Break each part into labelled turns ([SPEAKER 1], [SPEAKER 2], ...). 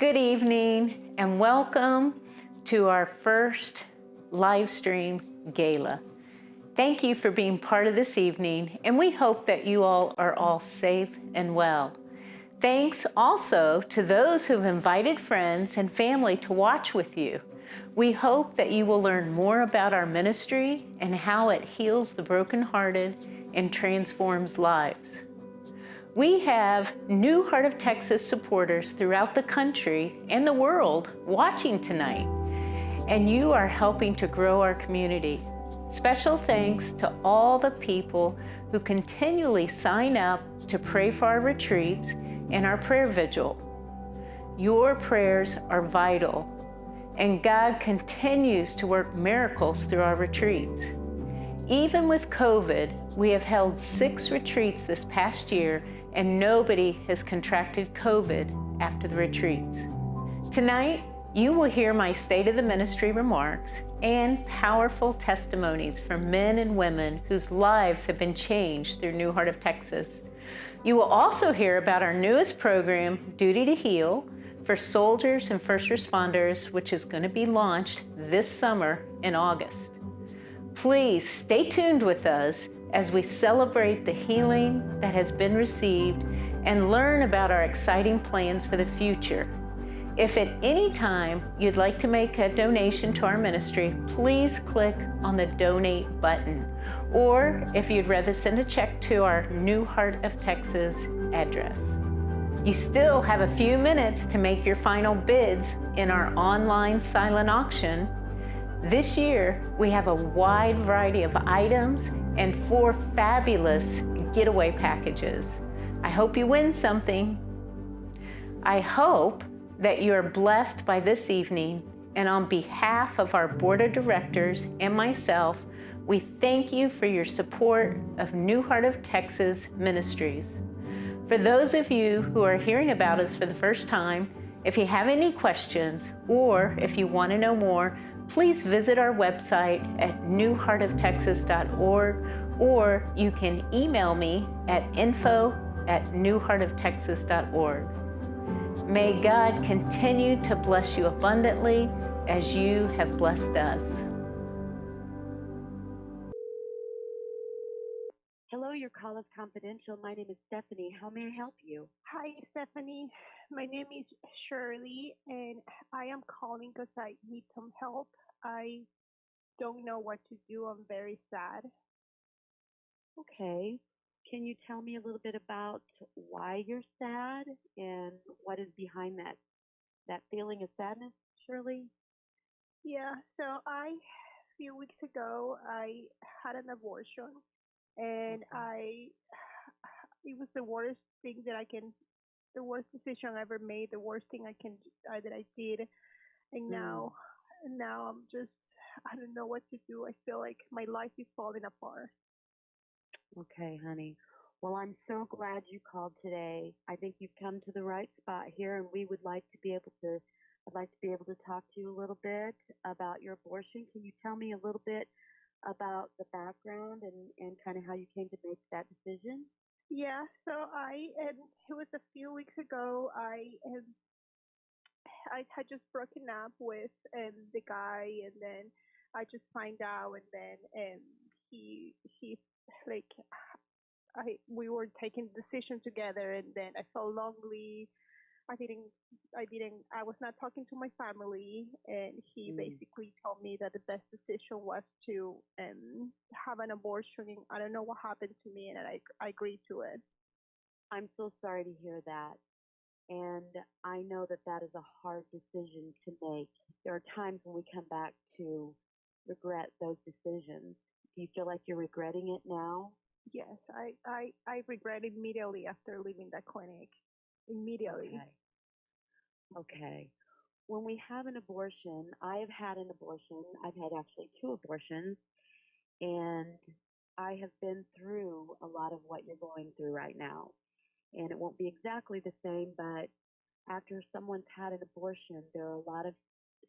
[SPEAKER 1] Good evening and welcome to our first live stream gala. Thank you for being part of this evening, and we hope that you all are safe and well. Thanks also to those who've invited friends and family to watch with you. We hope that you will learn more about our ministry and how it heals the brokenhearted and transforms lives. We have New Heart of Texas supporters throughout the country and the world watching tonight, and you are helping to grow our community. Special thanks to all the people who continually sign up to pray for our retreats and our prayer vigil. Your prayers are vital, and God continues to work miracles through our retreats. Even with COVID, we have held 6 retreats this past year, and nobody has contracted COVID after the retreats. Tonight, you will hear my State of the Ministry remarks and powerful testimonies from men and women whose lives have been changed through New Heart of Texas. You will also hear about our newest program, Duty to Heal, for soldiers and first responders, which is going to be launched this summer in August. Please stay tuned with us as we celebrate the healing that has been received and learn about our exciting plans for the future. If at any time you'd like to make a donation to our ministry, please click on the donate button. Or if you'd rather send a check to our New Heart of Texas address. You still have a few minutes to make your final bids in our online silent auction. This year, we have a wide variety of items and 4 fabulous getaway packages. I hope you win something. I hope that you are blessed by this evening, and on behalf of our board of directors and myself, we thank you for your support of New Heart of Texas Ministries. For those of you who are hearing about us for the first time, if you have any questions or if you want to know more, please visit our website at newheartoftexas.org, or you can email me at info@newheartoftexas.org. May God continue to bless you abundantly as you have blessed us.
[SPEAKER 2] Hello, your call is confidential. My name is Stephanie. How may I help you?
[SPEAKER 3] Hi, Stephanie. My name is Shirley, and I am calling because I need some help. I don't know what to do. I'm very sad.
[SPEAKER 2] Okay. Can you tell me a little bit about why you're sad and what is behind that feeling of sadness, Shirley?
[SPEAKER 3] Yeah, so a few weeks ago, I had an abortion, and it was the worst thing the worst decision I ever made, the worst thing that I did, and now I'm just, I don't know what to do. I feel like my life is falling apart.
[SPEAKER 2] Okay, honey. Well, I'm so glad you called today. I think you've come to the right spot here, and I'd like to be able to talk to you a little bit about your abortion. Can you tell me a little bit about the background and kind of how you came to make that decision?
[SPEAKER 3] Yeah, so it was a few weeks ago. I had just broken up with the guy, and then I just find out, and then he like we were taking the decision together, and then I felt lonely. I was not talking to my family, and he basically told me that the best decision was to have an abortion. And I don't know what happened to me, and I agreed to it.
[SPEAKER 2] I'm so sorry to hear that. And I know that is a hard decision to make. There are times when we come back to regret those decisions. Do you feel like you're regretting it now?
[SPEAKER 3] Yes, I regret immediately after leaving that clinic. Immediately.
[SPEAKER 2] Okay. When we have an abortion, I have had an abortion. I've had actually 2 abortions, and I have been through a lot of what you're going through right now. And it won't be exactly the same, but after someone's had an abortion, there are a lot of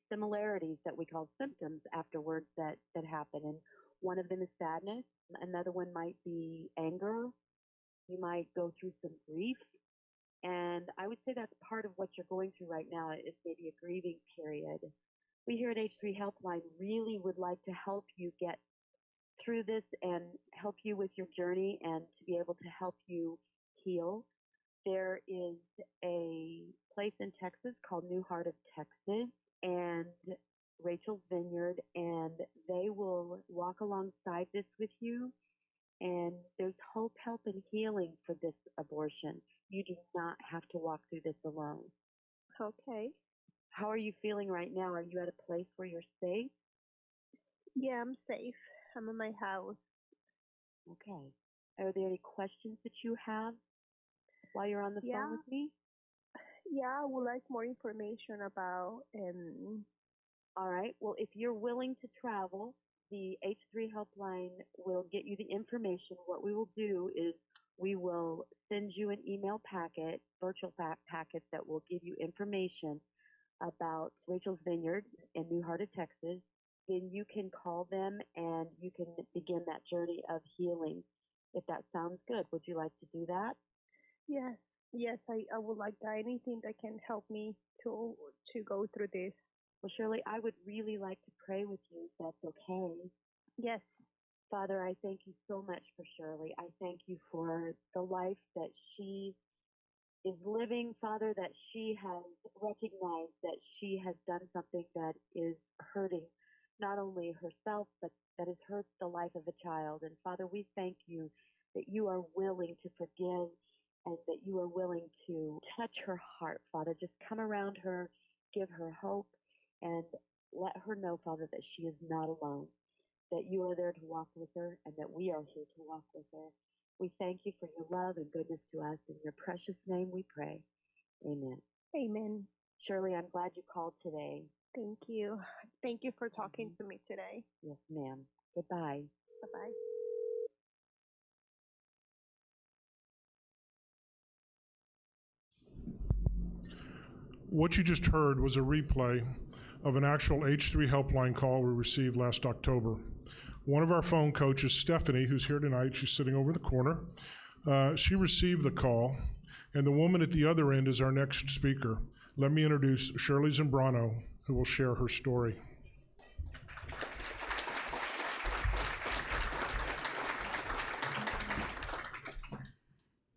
[SPEAKER 2] similarities that we call symptoms afterwards that happen. And one of them is sadness. Another one might be anger. You might go through some grief. And And I would say that's part of what you're going through right now is maybe a grieving period. We here at H3 Helpline really would like to help you get through this and help you with your journey and to be able to help you heal. There is a place in Texas called New Heart of Texas and Rachel's Vineyard, and they will walk alongside this with you. And there's hope, help, and healing for this abortion. You do not have to walk through this alone.
[SPEAKER 3] Okay.
[SPEAKER 2] How are you feeling right now? Are you at a place where you're safe?
[SPEAKER 3] Yeah, I'm safe. I'm in my house.
[SPEAKER 2] Okay. Are there any questions that you have while you're on the
[SPEAKER 3] Yeah.
[SPEAKER 2] phone with me?
[SPEAKER 3] Yeah, I would like more information about
[SPEAKER 2] All right. Well, if you're willing to travel, the H3 Helpline will get you the information. What we will do is we will send you an email packet, virtual packet that will give you information about Rachel's Vineyard in New Heart of Texas. Then you can call them and you can begin that journey of healing. If that sounds good, would you like to do that?
[SPEAKER 3] yes, yes, I would like that. Anything that can help me to go through this.
[SPEAKER 2] Well, Shirley, I would really like to pray with you if that's okay.
[SPEAKER 3] Yes.
[SPEAKER 2] Father, I thank you so much for Shirley. I thank you for the life that she is living, Father, that she has recognized that she has done something that is hurting not only herself, but that has hurt the life of a child. And Father, we thank you that you are willing to forgive and that you are willing to touch her heart, Father. Just come around her, give her hope, and let her know, Father, that she is not alone, that you are there to walk with her, and that we are here to walk with her. We thank you for your love and goodness to us. In your precious name we pray. Amen.
[SPEAKER 3] Amen.
[SPEAKER 2] Shirley, I'm glad you called today.
[SPEAKER 3] Thank you. Thank you for talking to me today.
[SPEAKER 2] Yes, ma'am. Goodbye.
[SPEAKER 3] Bye-bye.
[SPEAKER 4] What you just heard was a replay of an actual H3 helpline call we received last October. One of our phone coaches, Stephanie, who's here tonight, she's sitting over in the corner, she received the call, and the woman at the other end is our next speaker. Let me introduce Shirley Zambrano, who will share her story.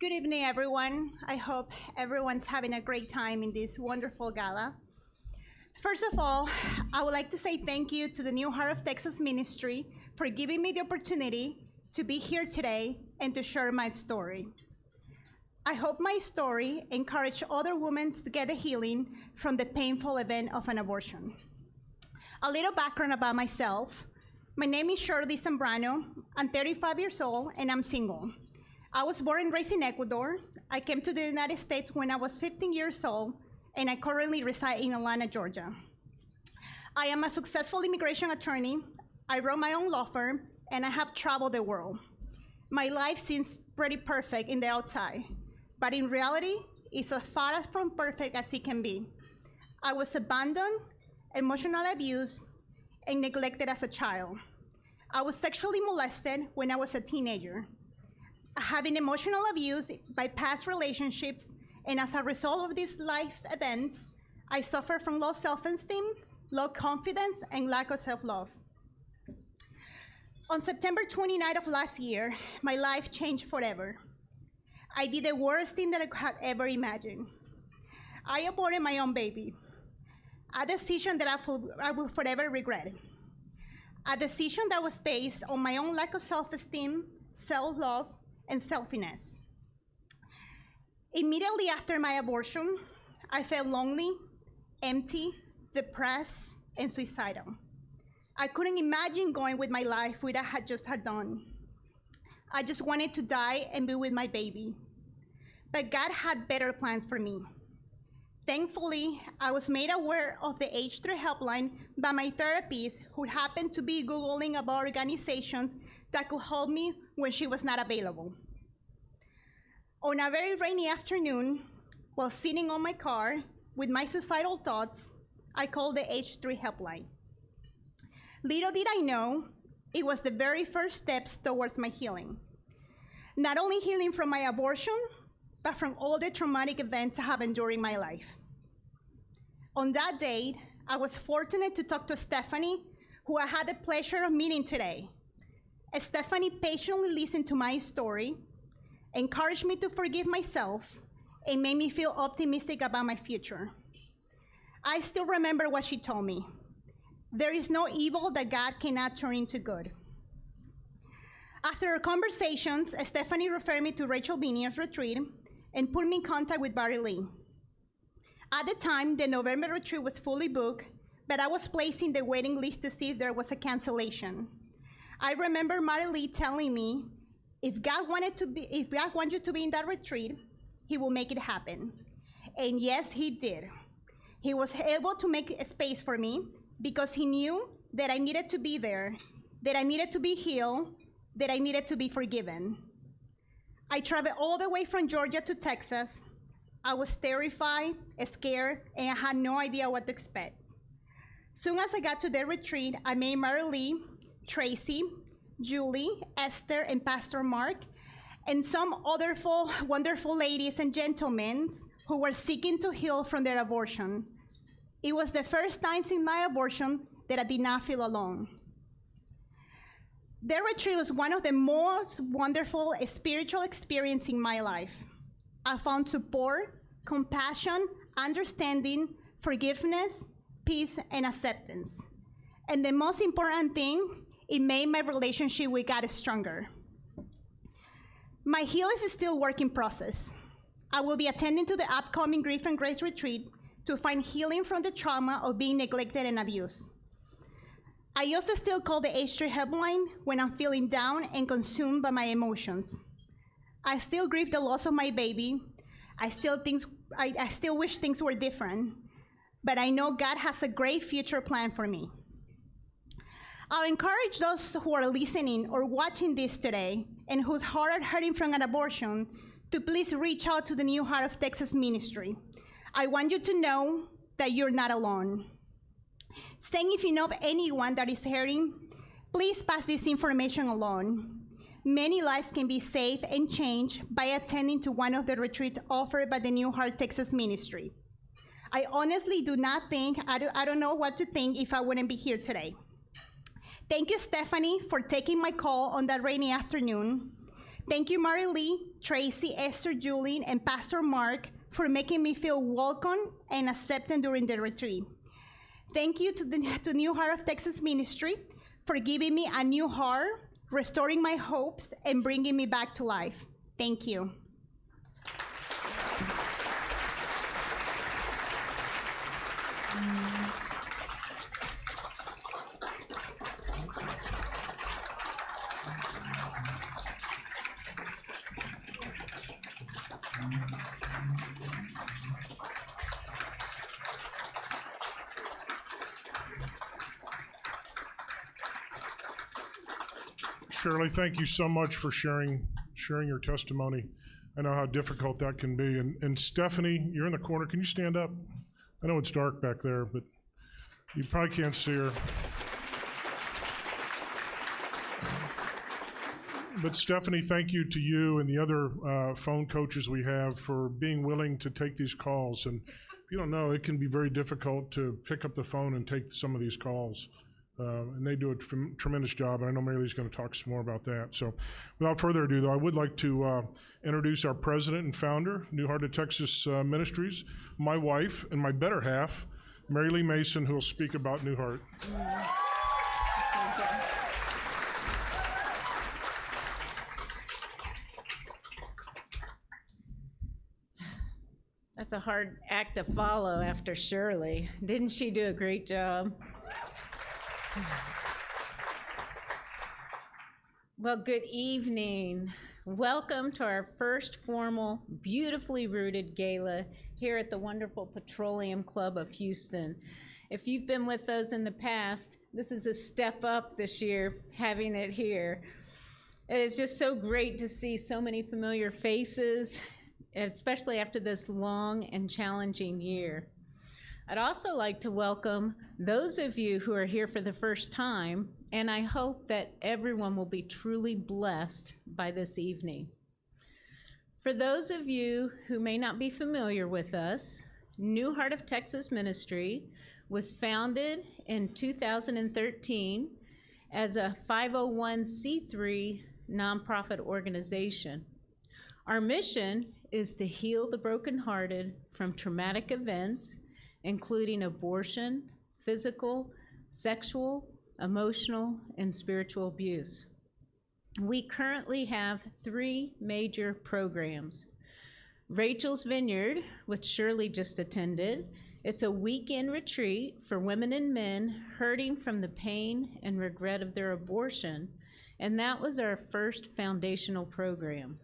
[SPEAKER 5] Good evening, everyone. I hope everyone's having a great time in this wonderful gala. First of all, I would like to say thank you to the New Heart of Texas Ministry for giving me the opportunity to be here today and to share my story. I hope my story encourages other women to get the healing from the painful event of an abortion. A little background about myself. My name is Shirley Zambrano. I'm 35 years old and I'm single. I was born and raised in Ecuador. I came to the United States when I was 15 years old, and I currently reside in Atlanta, Georgia. I am a successful immigration attorney. I run my own law firm, and I have traveled the world. My life seems pretty perfect in the outside, but in reality, it's as far from perfect as it can be. I was abandoned, emotionally abused, and neglected as a child. I was sexually molested when I was a teenager. Having emotional abuse by past relationships, and as a result of these life events, I suffer from low self-esteem, low confidence, and lack of self-love. On September 29th of last year, my life changed forever. I did the worst thing that I could ever imagine. I aborted my own baby, a decision that I will forever regret. A decision that was based on my own lack of self-esteem, self-love, and selfishness. Immediately after my abortion, I felt lonely, empty, depressed, and suicidal. I couldn't imagine going with my life what I had just done. I just wanted to die and be with my baby. But God had better plans for me. Thankfully, I was made aware of the H3 helpline by my therapist, who happened to be Googling about organizations that could help me when she was not available. On a very rainy afternoon, while sitting on my car with my suicidal thoughts, I called the H3 helpline. Little did I know, it was the very first steps towards my healing. Not only healing from my abortion, but from all the traumatic events I have endured in my life. On that date, I was fortunate to talk to Stephanie, who I had the pleasure of meeting today. Stephanie patiently listened to my story, encouraged me to forgive myself, and made me feel optimistic about my future. I still remember what she told me. There is no evil that God cannot turn into good. After our conversations, Stephanie referred me to Rachel Vineyard's retreat and put me in contact with Barry Lee. At the time, the November retreat was fully booked, but I was placed in the waiting list to see if there was a cancellation. I remember Barry Lee telling me, if God wanted you to be in that retreat, he will make it happen. And yes, he did. He was able to make a space for me because he knew that I needed to be there, that I needed to be healed, that I needed to be forgiven. I traveled all the way from Georgia to Texas. I was terrified, scared, and I had no idea what to expect. Soon as I got to the retreat, I met Mary Lee, Tracy, Julie, Esther, and Pastor Mark, and some other wonderful ladies and gentlemen who were seeking to heal from their abortion. It was the first time in my abortion that I did not feel alone. The retreat was one of the most wonderful spiritual experiences in my life. I found support, compassion, understanding, forgiveness, peace, and acceptance. And the most important thing, it made my relationship with God stronger. My healing is still a work in process. I will be attending to the upcoming Grief and Grace retreat to find healing from the trauma of being neglected and abused. I also still call the H3 helpline when I'm feeling down and consumed by my emotions. I still grieve the loss of my baby. I still wish things were different, but I know God has a great future plan for me. I'll encourage those who are listening or watching this today and whose heart are hurting from an abortion to please reach out to the New Heart of Texas ministry. I want you to know that you're not alone. Saying if you know of anyone that is hurting, please pass this information along. Many lives can be saved and changed by attending to one of the retreats offered by the New Heart Texas ministry. I honestly do not think, I don't know what to think if I wouldn't be here today. Thank you, Stephanie, for taking my call on that rainy afternoon. Thank you, Mary Lee, Tracy, Esther, Julie, and Pastor Mark for making me feel welcome and accepted during the retreat. Thank you to New Heart of Texas Ministry for giving me a new heart, restoring my hopes, and bringing me back to life. Thank you.
[SPEAKER 4] Shirley, thank you so much for sharing your testimony. I know how difficult that can be. And Stephanie, you're in the corner. Can you stand up? I know it's dark back there, but you probably can't see her. But Stephanie, thank you to you and the other phone coaches we have for being willing to take these calls. And if you don't know, it can be very difficult to pick up the phone and take some of these calls. And they do a tremendous job, and I know Mary Lee's going to talk some more about that. So without further ado, though, I would like to introduce our president and founder, New Heart of Texas Ministries, my wife and my better half, Mary Lee Mason, who will speak about New Heart.
[SPEAKER 1] That's a hard act to follow after Shirley. Didn't she do a great job? Well, good evening. Welcome to our first formal, beautifully rooted gala here at the wonderful Petroleum Club of Houston. If you've been with us in the past, this is a step up this year, having it here. It is just so great to see so many familiar faces, especially after this long and challenging year. I'd also like to welcome those of you who are here for the first time, and I hope that everyone will be truly blessed by this evening. For those of you who may not be familiar with us, New Heart of Texas Ministry was founded in 2013 as a 501c3 nonprofit organization. Our mission is to heal the brokenhearted from traumatic events, including abortion, physical, sexual, emotional, and spiritual abuse. We currently have 3 major programs. Rachel's Vineyard, which Shirley just attended, it's a weekend retreat for women and men hurting from the pain and regret of their abortion, and that was our first foundational program.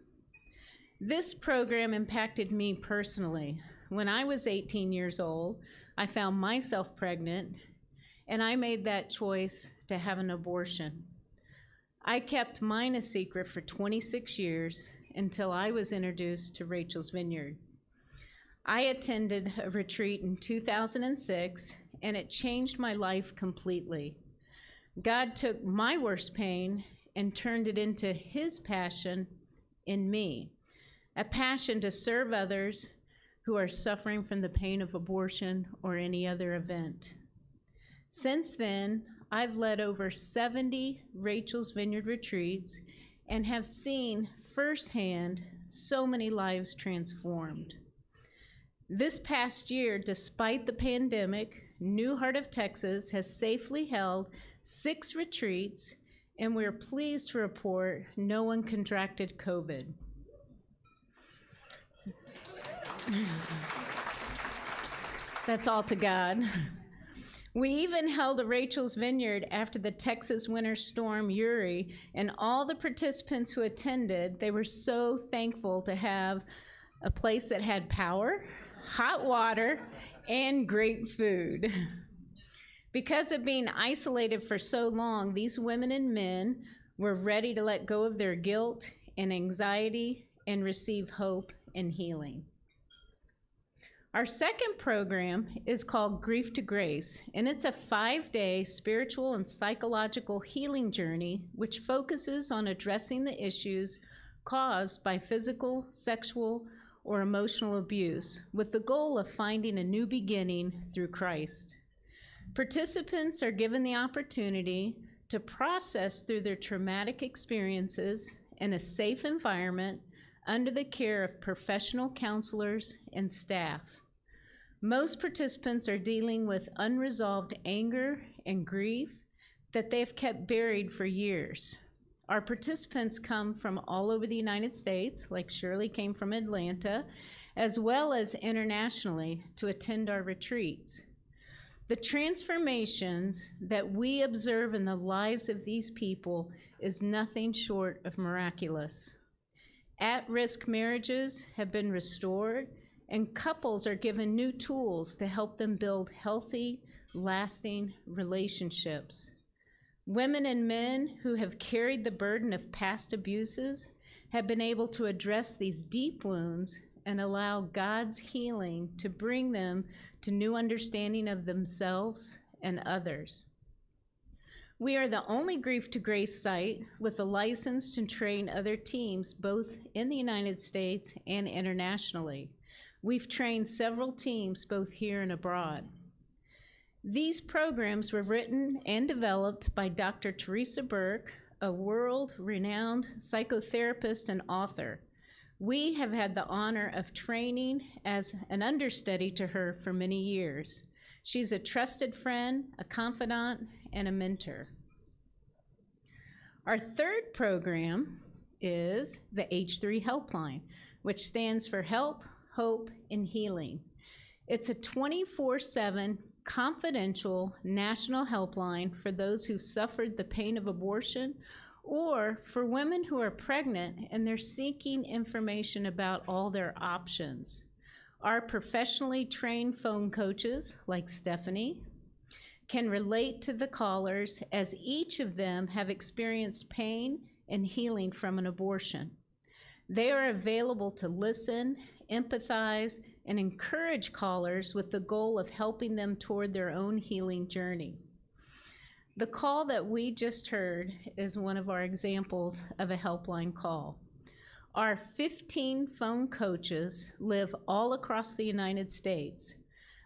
[SPEAKER 1] This program impacted me personally. When I was 18 years old, I found myself pregnant, and I made that choice to have an abortion. I kept mine a secret for 26 years until I was introduced to Rachel's Vineyard. I attended a retreat in 2006, and it changed my life completely. God took my worst pain and turned it into His passion in me. A passion to serve others who are suffering from the pain of abortion or any other event. Since then, I've led over 70 Rachel's Vineyard retreats and have seen firsthand so many lives transformed. This past year, despite the pandemic, New Heart of Texas has safely held 6 retreats, and we're pleased to report no one contracted COVID. That's all to God. We even held a Rachel's Vineyard after the Texas winter storm Uri, and all the participants who attended, they were so thankful to have a place that had power, hot water, and great food. Because of being isolated for so long, these women and men were ready to let go of their guilt and anxiety and receive hope and healing. Our second program is called Grief to Grace, and it's a 5-day spiritual and psychological healing journey which focuses on addressing the issues caused by physical, sexual, or emotional abuse with the goal of finding a new beginning through Christ. Participants are given the opportunity to process through their traumatic experiences in a safe environment under the care of professional counselors and staff. Most participants are dealing with unresolved anger and grief that they've kept buried for years. Our participants come from all over the United States, like Shirley came from Atlanta, as well as internationally to attend our retreats. The transformations that we observe in the lives of these people is nothing short of miraculous. At-risk marriages have been restored, and couples are given new tools to help them build healthy, lasting relationships. Women and men who have carried the burden of past abuses have been able to address these deep wounds and allow God's healing to bring them to new understanding of themselves and others. We are the only Grief to Grace site with a license to train other teams both in the United States and internationally. We've trained several teams both here and abroad. These programs were written and developed by Dr. Teresa Burke, a world-renowned psychotherapist and author. We have had the honor of training as an understudy to her for many years. She's a trusted friend, a confidant, and a mentor. Our third program is the H3 Helpline, which stands for Help, Hope, and Healing. It's a 24/7 confidential national helpline for those who suffered the pain of abortion or for women who are pregnant and they're seeking information about all their options. Our professionally trained phone coaches, like Stephanie, can relate to the callers as each of them have experienced pain and healing from an abortion. They are available to listen, empathize, and encourage callers with the goal of helping them toward their own healing journey. The call that we just heard is one of our examples of a helpline call. Our 15 phone coaches live all across the United States.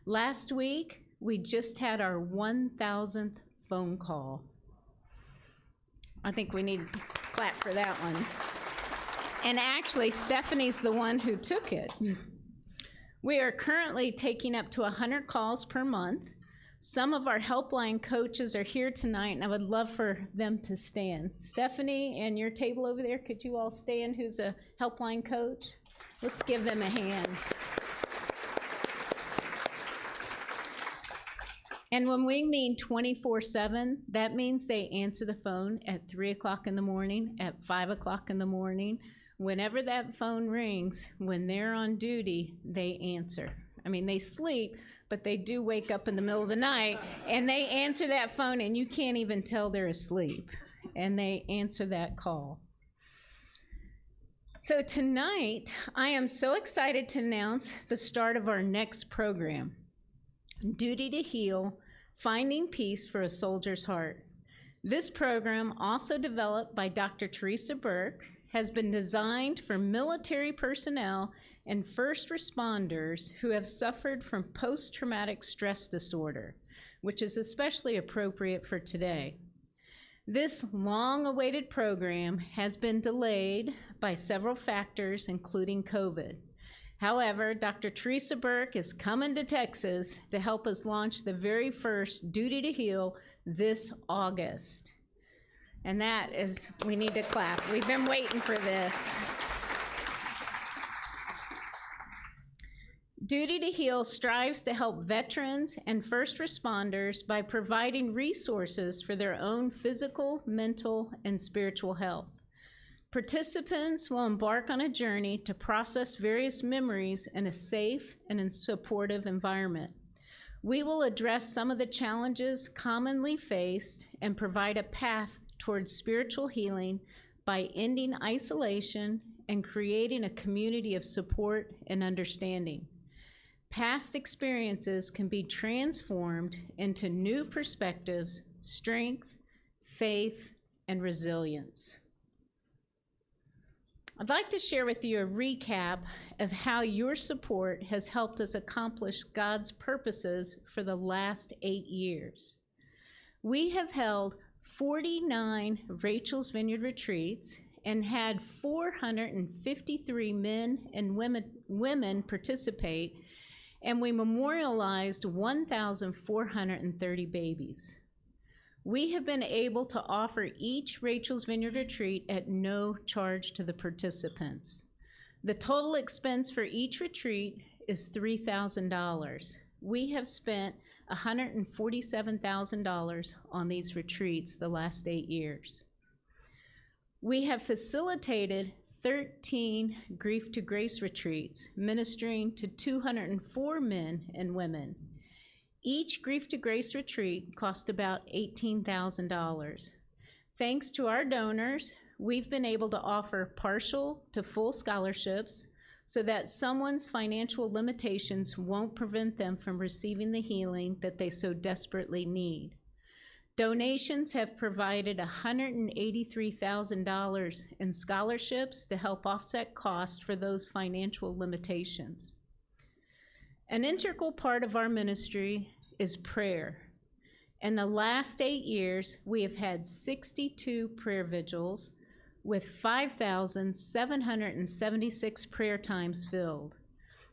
[SPEAKER 1] Last week, we just had our 1,000th phone call. I think we need to clap for that one. And actually, Stephanie's the one who took it. We are currently taking up to 100 calls per month. Some of our helpline coaches are here tonight, and I would love for them to stand. Stephanie and your table over there, could you all stand, who's a helpline coach? Let's give them a hand. And when we mean 24/7, that means they answer the phone at 3 o'clock in the morning, at 5 o'clock in the morning. Whenever that phone rings, when they're on duty, they answer. I mean, they sleep, but they do wake up in the middle of the night, and they answer that phone, and you can't even tell they're asleep. And they answer that call. So tonight, I am so excited to announce the start of our next program, Duty to Heal, Finding Peace for a Soldier's Heart. This program, also developed by Dr. Teresa Burke, has been designed for military personnel and first responders who have suffered from post-traumatic stress disorder, which is especially appropriate for today. This long-awaited program has been delayed by several factors, including COVID. However, Dr. Teresa Burke is coming to Texas to help us launch the very first Duty to Heal this August. And that is, we need to clap. We've been waiting for this. Duty to Heal strives to help veterans and first responders by providing resources for their own physical, mental, and spiritual health. Participants will embark on a journey to process various memories in a safe and supportive environment. We will address some of the challenges commonly faced and provide a path towards spiritual healing by ending isolation and creating a community of support and understanding. Past experiences can be transformed into new perspectives, strength, faith, and resilience. I'd like to share with you a recap of how your support has helped us accomplish God's purposes for the last 8 years. We have held 49 Rachel's Vineyard retreats and had 453 men and women participate, and we memorialized 1,430 babies. We have been able to offer each Rachel's Vineyard retreat at no charge to the participants. The total expense for each retreat is $3,000. We have spent $147,000 on these retreats the last 8 years. We have facilitated 13 Grief to Grace retreats, ministering to 204 men and women. Each Grief to Grace retreat cost about $18,000. Thanks to our donors, we've been able to offer partial to full scholarships so that someone's financial limitations won't prevent them from receiving the healing that they so desperately need. Donations have provided $183,000 in scholarships to help offset costs for those financial limitations. An integral part of our ministry is prayer. In the last 8 years, we have had 62 prayer vigils with 5,776 prayer times filled.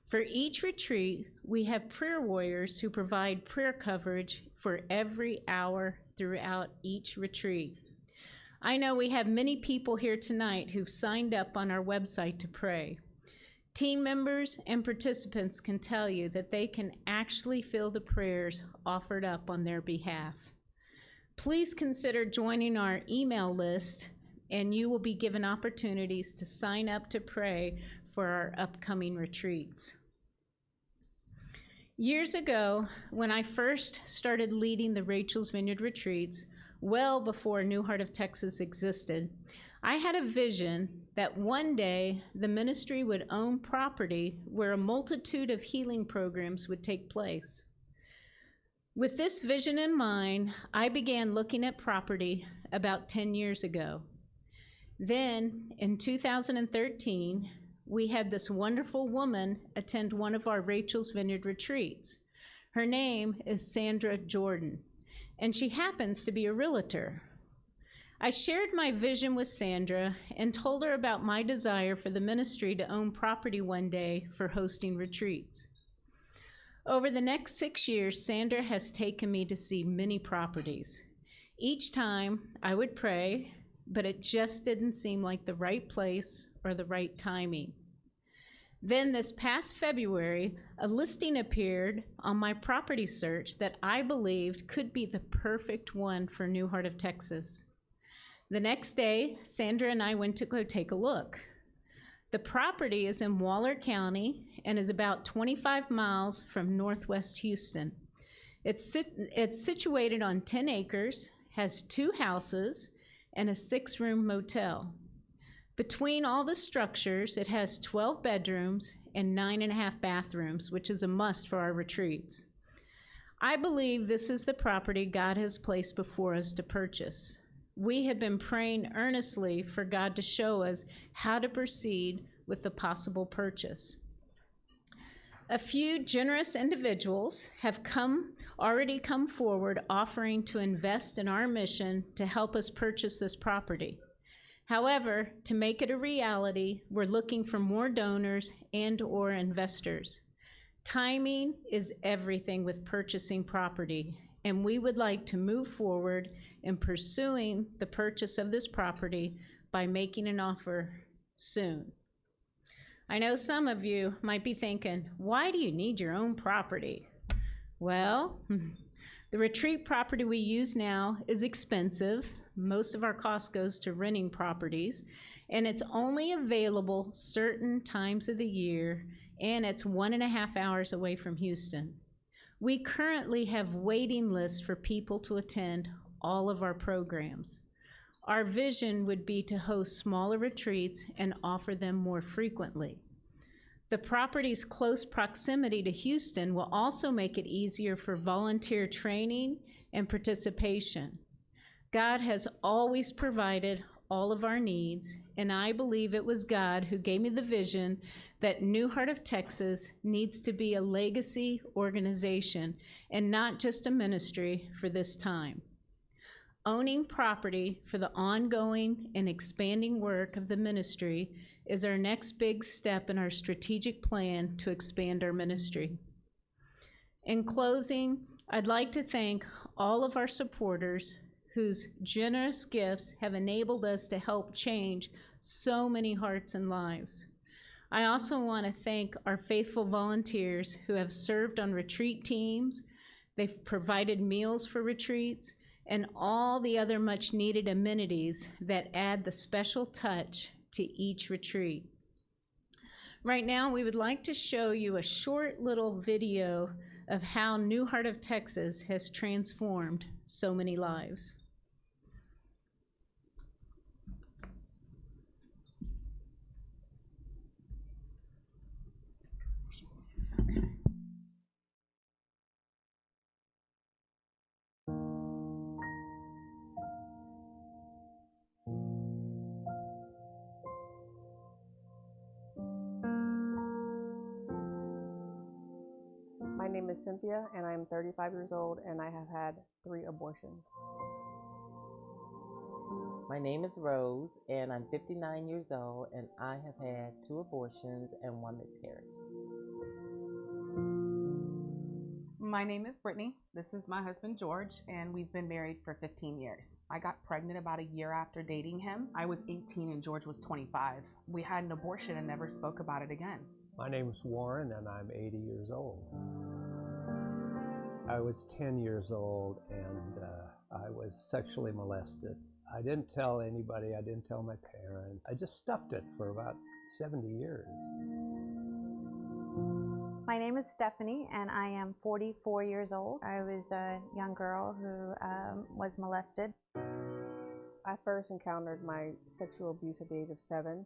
[SPEAKER 1] For each retreat, we have prayer warriors who provide prayer coverage for every hour throughout each retreat. I know we have many people here tonight who've signed up on our website to pray. Team members and participants can tell you that they can actually feel the prayers offered up on their behalf. Please consider joining our email list, and you will be given opportunities to sign up to pray for our upcoming retreats. Years ago, when I first started leading the Rachel's Vineyard retreats, well before New Heart of Texas existed, I had a vision that one day the ministry would own property where a multitude of healing programs would take place. With this vision in mind, I began looking at property about 10 years ago. Then in 2013, we had this wonderful woman attend one of our Rachel's Vineyard retreats. Her name is Sandra Jordan, and she happens to be a realtor. I shared my vision with Sandra and told her about my desire for the ministry to own property one day for hosting retreats. Over the next 6 years, Sandra has taken me to see many properties. Each time I would pray, but it just didn't seem like the right place or the right timing. Then this past February, a listing appeared on my property search that I believed could be the perfect one for New Heart of Texas. The next day, Sandra and I went to go take a look. The property is in Waller County and is about 25 miles from Northwest Houston. It's situated on 10 acres, has 2 houses, and a 6-room motel. Between all the structures, it has 12 bedrooms and 9.5 bathrooms, which is a must for our retreats. I believe this is the property God has placed before us to purchase. We have been praying earnestly for God to show us how to proceed with the possible purchase. A few generous individuals have already come forward offering to invest in our mission to help us purchase this property. However, to make it a reality, we're looking for more donors and/or investors. Timing is everything with purchasing property, and we would like to move forward in pursuing the purchase of this property by making an offer soon. I know some of you might be thinking, why do you need your own property? Well, the retreat property we use now is expensive. Most of our cost goes to renting properties, and it's only available certain times of the year, and it's 1.5 hours away from Houston. We currently have waiting lists for people to attend all of our programs. Our vision would be to host smaller retreats and offer them more frequently. The property's close proximity to Houston will also make it easier for volunteer training and participation. God has always provided all of our needs, and I believe it was God who gave me the vision that New Heart of Texas needs to be a legacy organization and not just a ministry for this time. Owning property for the ongoing and expanding work of the ministry is our next big step in our strategic plan to expand our ministry. In closing, I'd like to thank all of our supporters whose generous gifts have enabled us to help change so many hearts and lives. I also want to thank our faithful volunteers who have served on retreat teams, they've provided meals for retreats, and all the other much needed amenities that add the special touch to each retreat. Right now, we would like to show you a short little video of how New Heart of Texas has transformed so many lives.
[SPEAKER 6] My name is Cynthia, and I'm 35 years old, and I have had 3 abortions.
[SPEAKER 7] My name is Rose, and I'm 59 years old, and I have had 2 abortions and 1 miscarriage.
[SPEAKER 8] My name is Brittany. This is my husband, George, and we've been married for 15 years. I got pregnant about a year after dating him. I was 18 and George was 25. We had an abortion and never spoke about it again.
[SPEAKER 9] My name is Warren, and I'm 80 years old. I was 10 years old, and I was sexually molested. I didn't tell anybody. I didn't tell my parents. I just stuffed it for about 70 years.
[SPEAKER 10] My name is Stephanie, and I am 44 years old. I was a young girl who was molested.
[SPEAKER 6] I first encountered my sexual abuse at the age of 7,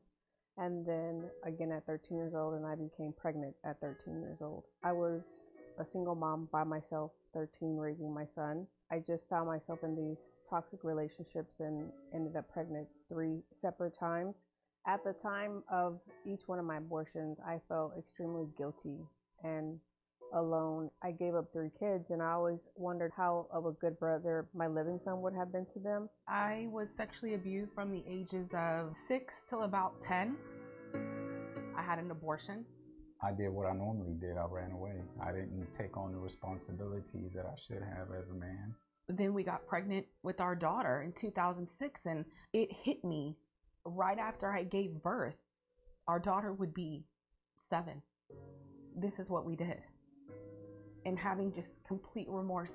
[SPEAKER 6] and then again at 13 years old, and I became pregnant at 13 years old. I was a single mom by myself, 13, raising my son. I just found myself in these toxic relationships and ended up pregnant 3 separate times. At the time of each one of my abortions, I felt extremely guilty and alone. I gave up 3 kids, and I always wondered how of a good brother my living son would have been to them.
[SPEAKER 8] I was sexually abused from the ages of 6 till about 10. I had an abortion.
[SPEAKER 11] I did what I normally did. I ran away. I didn't take on the responsibilities that I should have as a man.
[SPEAKER 8] Then we got pregnant with our daughter in 2006, and it hit me right after I gave birth. Our daughter would be 7. This is what we did. And having just complete remorse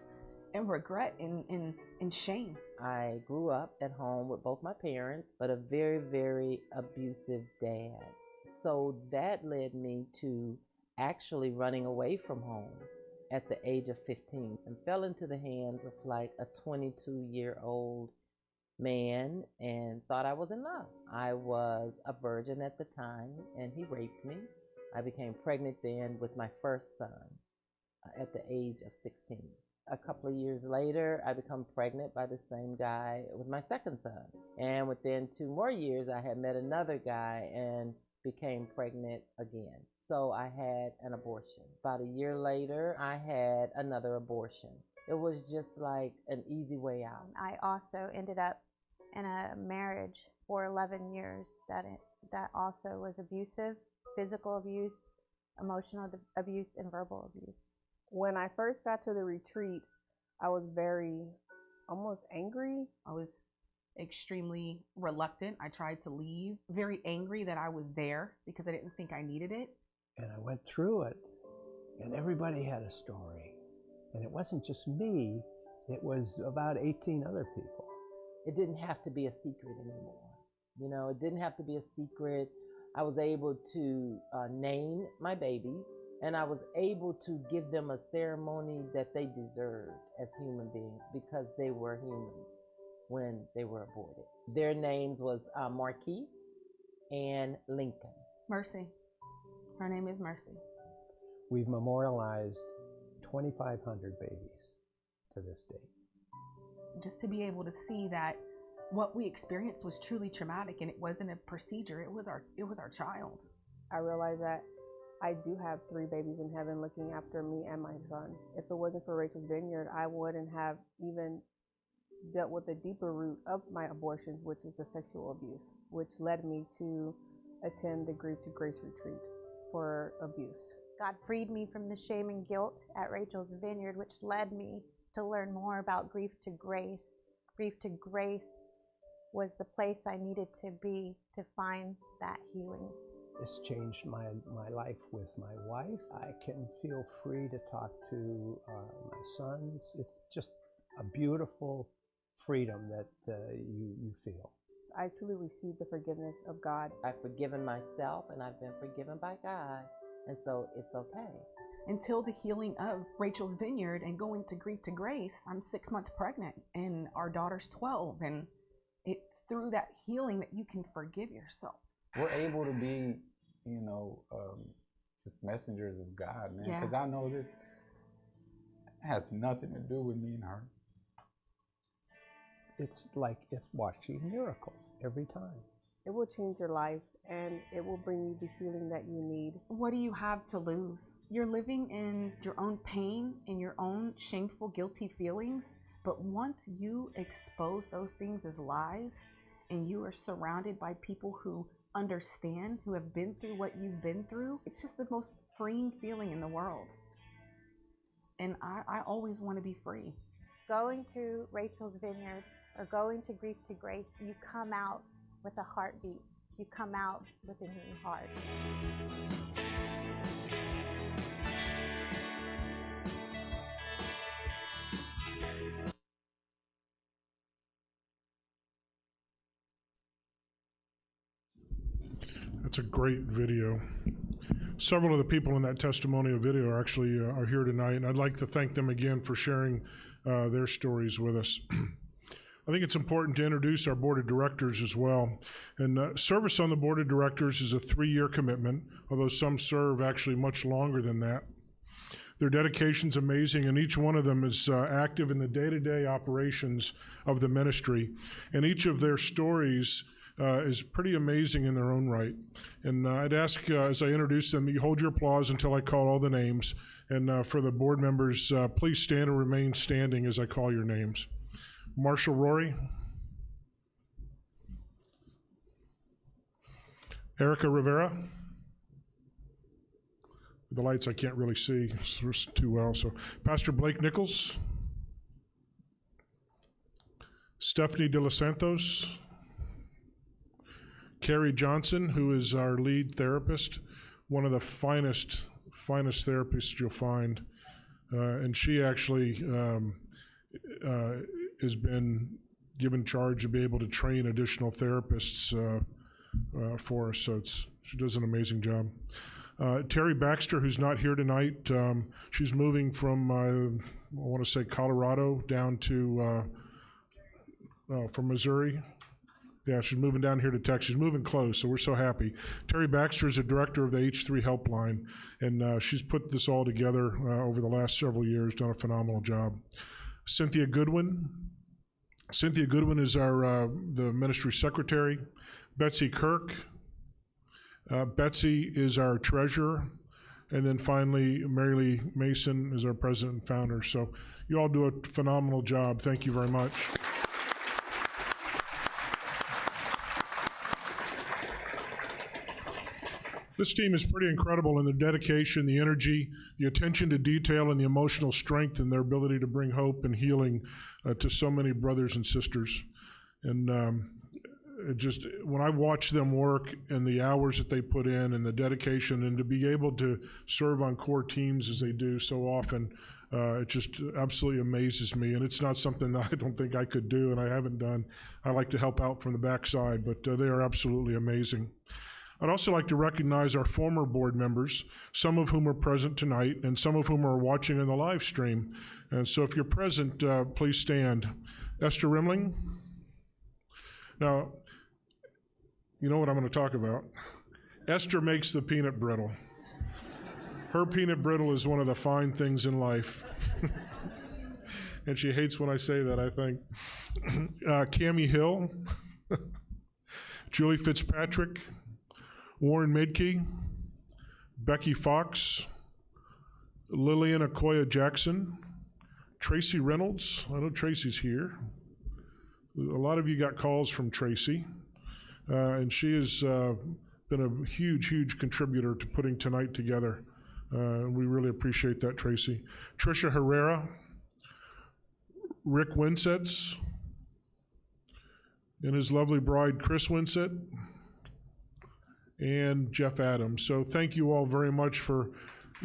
[SPEAKER 8] and regret and shame.
[SPEAKER 7] I grew up at home with both my parents, but a very, very abusive dad. So that led me to actually running away from home at the age of 15 and fell into the hands of like a 22-year-old man and thought I was in love. I was a virgin at the time and he raped me. I became pregnant then with my first son at the age of 16. A couple of years later, I become pregnant by the same guy with my second son. And within 2 more years, I had met another guy and became pregnant again. So I had an abortion. About a year later, I had another abortion. It was just like an easy way out.
[SPEAKER 10] I also ended up in a marriage for 11 years that also was abusive, physical abuse, emotional abuse, and verbal abuse.
[SPEAKER 6] When I first got to the retreat, I was very, almost angry.
[SPEAKER 8] I was extremely reluctant. I tried to leave, very angry that I was there because I didn't think I needed it.
[SPEAKER 9] And I went through it, and everybody had a story. And it wasn't just me, it was about 18 other people.
[SPEAKER 7] It didn't have to be a secret anymore. You know, it didn't have to be a secret. I was able to name my babies, and I was able to give them a ceremony that they deserved as human beings because they were humans when they were aborted. Their names was Marquise and Lincoln.
[SPEAKER 8] Mercy. Her name is Mercy.
[SPEAKER 9] We've memorialized 2,500 babies to this date.
[SPEAKER 8] Just to be able to see that what we experienced was truly traumatic, and it wasn't a procedure, it was our child.
[SPEAKER 6] I realized that I do have 3 babies in heaven looking after me and my son. If it wasn't for Rachel's Vineyard, I wouldn't have even dealt with the deeper root of my abortions, which is the sexual abuse, which led me to attend the Grief to Grace retreat for abuse.
[SPEAKER 10] God freed me from the shame and guilt at Rachel's Vineyard, which led me to learn more about grief to grace. Grief to grace was the place I needed to be to find that healing.
[SPEAKER 9] It's changed my life with my wife. I can feel free to talk to my sons. It's just a beautiful freedom that you feel.
[SPEAKER 6] I truly received the forgiveness of God.
[SPEAKER 7] I've forgiven myself and I've been forgiven by God, and so it's okay.
[SPEAKER 8] Until the healing of Rachel's Vineyard and going to Grief to Grace, I'm 6 months pregnant and our daughter's 12, and it's through that healing that you can forgive yourself.
[SPEAKER 11] We're able to be, just messengers of God, man, because I know this has nothing to do with me and her.
[SPEAKER 9] It's like it's watching miracles every time.
[SPEAKER 6] It will change your life, and it will bring you the healing that you need.
[SPEAKER 8] What do you have to lose? You're living in your own pain and your own shameful, guilty feelings. But once you expose those things as lies and you are surrounded by people who understand, who have been through what you've been through, it's just the most freeing feeling in the world. And I always want to be free.
[SPEAKER 10] Going to Rachel's Vineyard or going to Grief to Grace, you come out with a heartbeat. You come out with a new heart.
[SPEAKER 4] That's a great video. Several of the people in that testimonial video are actually are here tonight, and I'd like to thank them again for sharing their stories with us. I think it's important to introduce our board of directors as well. And service on the board of directors is a 3-year commitment, although some serve actually much longer than that. Their dedication's amazing, and each one of them is active in the day-to-day operations of the ministry. And each of their stories is pretty amazing in their own right. And I'd ask, as I introduce them, you hold your applause until I call all the names. And for the board members, please stand and remain standing as I call your names. Marshall Rory. Erica Rivera. The lights I can't really see too well. So Pastor Blake Nichols. Stephanie De Los Santos. Carrie Johnson, who is our lead therapist, one of the finest therapists you'll find. And she actually has been given charge to be able to train additional therapists for us. So she does an amazing job. Terry Baxter, who's not here tonight, she's moving from, I want to say Colorado down to, from Missouri. Yeah, she's moving down here to Texas. She's moving close, so we're so happy. Terry Baxter is a director of the H3 Helpline, and she's put this all together over the last several years, done a phenomenal job. Cynthia Goodwin. Cynthia Goodwin is our the ministry secretary. Betsy Kirk. Betsy is our treasurer. And then finally, Mary Lee Mason is our president and founder. So you all do a phenomenal job. Thank you very much. This team is pretty incredible in the dedication, the energy, the attention to detail, and the emotional strength and their ability to bring hope and healing to so many brothers and sisters. And when I watch them work and the hours that they put in and the dedication, and to be able to serve on core teams as they do so often, it just absolutely amazes me. And it's not something that I don't think I could do and I haven't done. I like to help out from the backside, but they are absolutely amazing. I'd also like to recognize our former board members, some of whom are present tonight and some of whom are watching in the live stream. And so if you're present, please stand. Esther Rimling. Now, you know what I'm going to talk about. Esther makes the peanut brittle. Her peanut brittle is one of the fine things in life. And she hates when I say that, I think. Cammie Hill. Julie Fitzpatrick. Warren Midkey, Becky Fox, Lillian Okoya Jackson, Tracy Reynolds. I know Tracy's here. A lot of you got calls from Tracy, and she has been a huge contributor to putting tonight together. We really appreciate that, Tracy. Tricia Herrera, Rick Winsets, and his lovely bride, Chris Winsett, and Jeff Adams. So thank you all very much for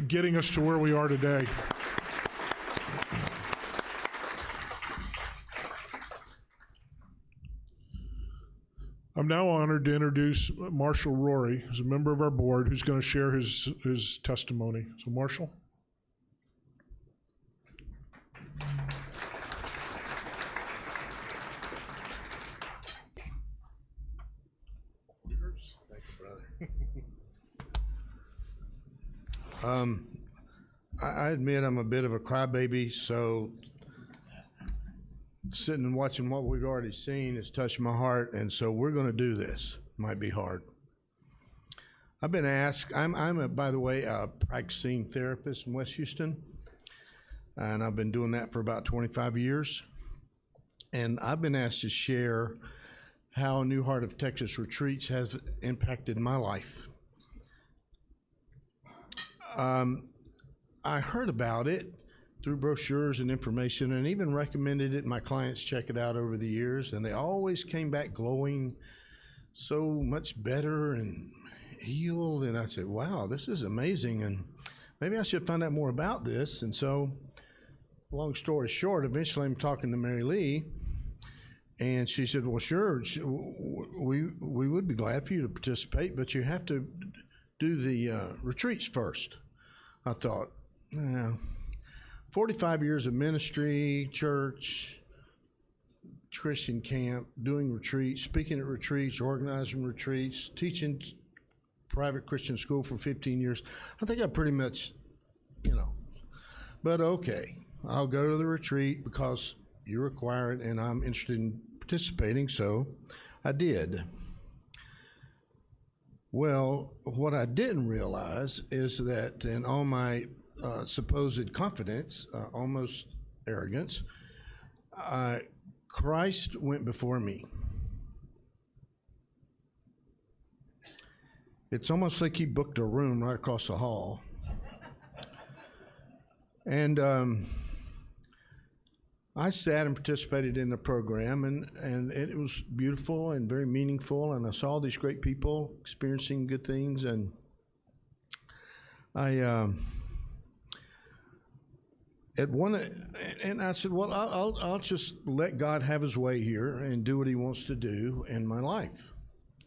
[SPEAKER 4] getting us to where we are today. I'm now honored to introduce Marshall Rory, who's a member of our board, who's going to share his testimony. So Marshall.
[SPEAKER 12] I admit I'm a bit of a crybaby, so sitting and watching what we've already seen has touched my heart, and so we're going to do this. Might be hard. I've been asked, by the way, a practicing therapist in West Houston, and I've been doing that for about 25 years, and I've been asked to share how New Heart of Texas Retreats has impacted my life. I heard about it through brochures and information, and even recommended it. My clients check it out over the years, and they always came back glowing so much better and healed. And I said, wow, this is amazing, and maybe I should find out more about this. And so, long story short, eventually I'm talking to Mary Lee, and she said, well, sure, we would be glad for you to participate, but you have to do the retreats first. I thought, 45 years of ministry, church, Christian camp, doing retreats, speaking at retreats, organizing retreats, teaching private Christian school for 15 years. I think I pretty much, But okay, I'll go to the retreat because you require it and I'm interested in participating, so I did. Well, what I didn't realize is that in all my supposed confidence, almost arrogance, Christ went before me. It's almost like he booked a room right across the hall. And I sat and participated in the program, and it was beautiful and very meaningful, and I saw these great people experiencing good things, and I said, well, I'll just let God have his way here and do what he wants to do in my life.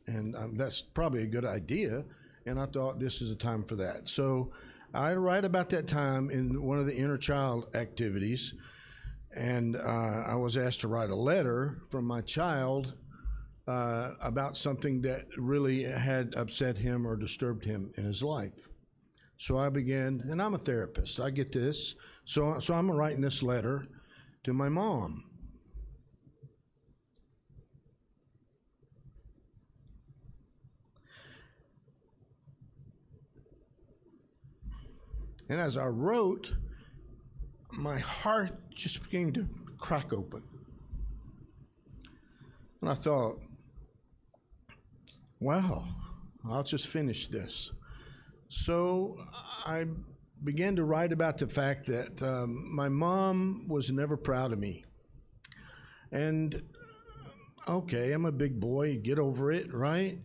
[SPEAKER 12] And that's probably a good idea, and I thought this is a time for that. So right about that time in one of the inner child activities, and I was asked to write a letter from my child about something that really had upset him or disturbed him in his life. So I began, and I'm a therapist, I get this, so I'm writing this letter to my mom. And as I wrote, my heart just began to crack open. And I thought, wow, I'll just finish this. So I began to write about the fact that my mom was never proud of me. And okay, I'm a big boy, get over it, right?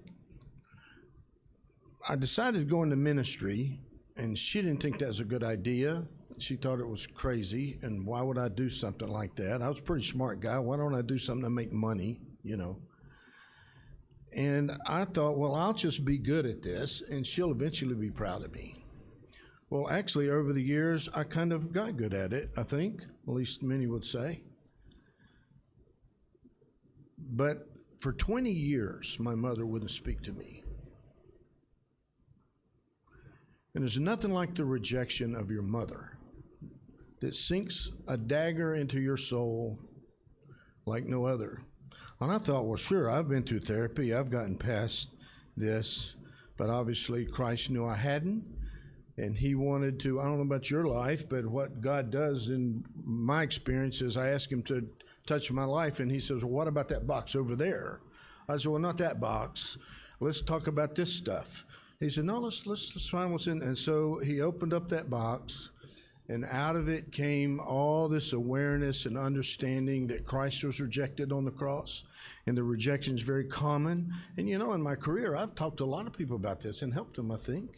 [SPEAKER 12] I decided to go into ministry, and she didn't think that was a good idea. She thought it was crazy, and why would I do something like that? I was a pretty smart guy. Why don't I do something to make money, you know? And I thought, well, I'll just be good at this, and she'll eventually be proud of me. Well, actually, over the years, I kind of got good at it, I think, at least many would say. But for 20 years, my mother wouldn't speak to me. And there's nothing like the rejection of your mother that sinks a dagger into your soul like no other. And I thought, well, sure, I've been through therapy. I've gotten past this. But obviously, Christ knew I hadn't. And he wanted to, I don't know about your life, but what God does in my experience is I ask him to touch my life. And he says, well, what about that box over there? I said, well, not that box. Let's talk about this stuff. He said, no, let's find what's in. And so he opened up that box, and out of it came all this awareness and understanding that Christ was rejected on the cross. And the rejection is very common. And you know, in my career, I've talked to a lot of people about this and helped them, I think.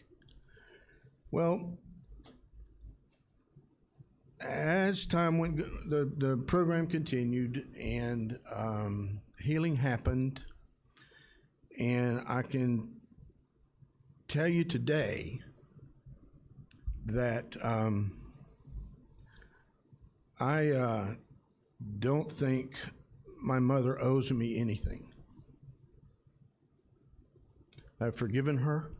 [SPEAKER 12] Well, as time went, the program continued, and healing happened. And I can tell you today that I don't think my mother owes me anything. I've forgiven her.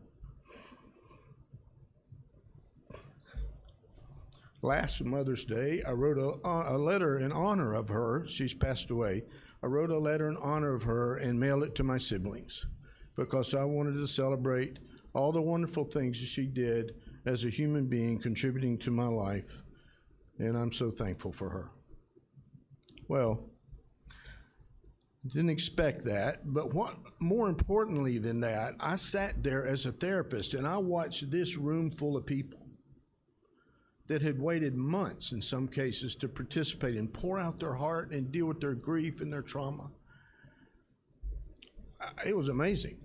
[SPEAKER 12] Last Mother's Day, I wrote a letter in honor of her. She's passed away. I wrote a letter in honor of her and mailed it to my siblings because I wanted to celebrate all the wonderful things that she did as a human being contributing to my life, and I'm so thankful for her. Well, didn't expect that, but what more importantly than that, I sat there as a therapist and I watched this room full of people that had waited months in some cases to participate and pour out their heart and deal with their grief and their trauma. It was amazing.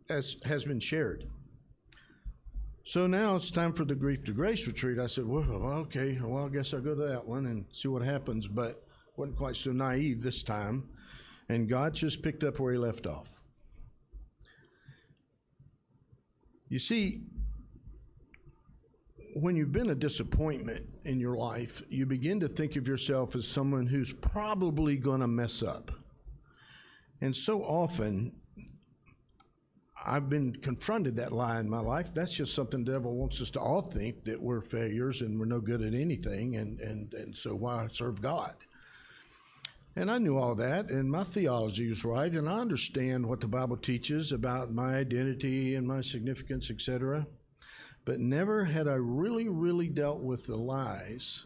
[SPEAKER 12] As has been shared. So now it's time for the Grief to Grace retreat. I said, well, okay, well, I guess I'll go to that one and see what happens, but wasn't quite so naive this time. And God just picked up where he left off. You see, when you've been a disappointment in your life, you begin to think of yourself as someone who's probably going to mess up. And so often, I've been confronted that lie in my life. That's just something the devil wants us to all think, that we're failures and we're no good at anything, and so why serve God? And I knew all that, and my theology was right, and I understand what the Bible teaches about my identity and my significance, etc. But never had I really dealt with the lies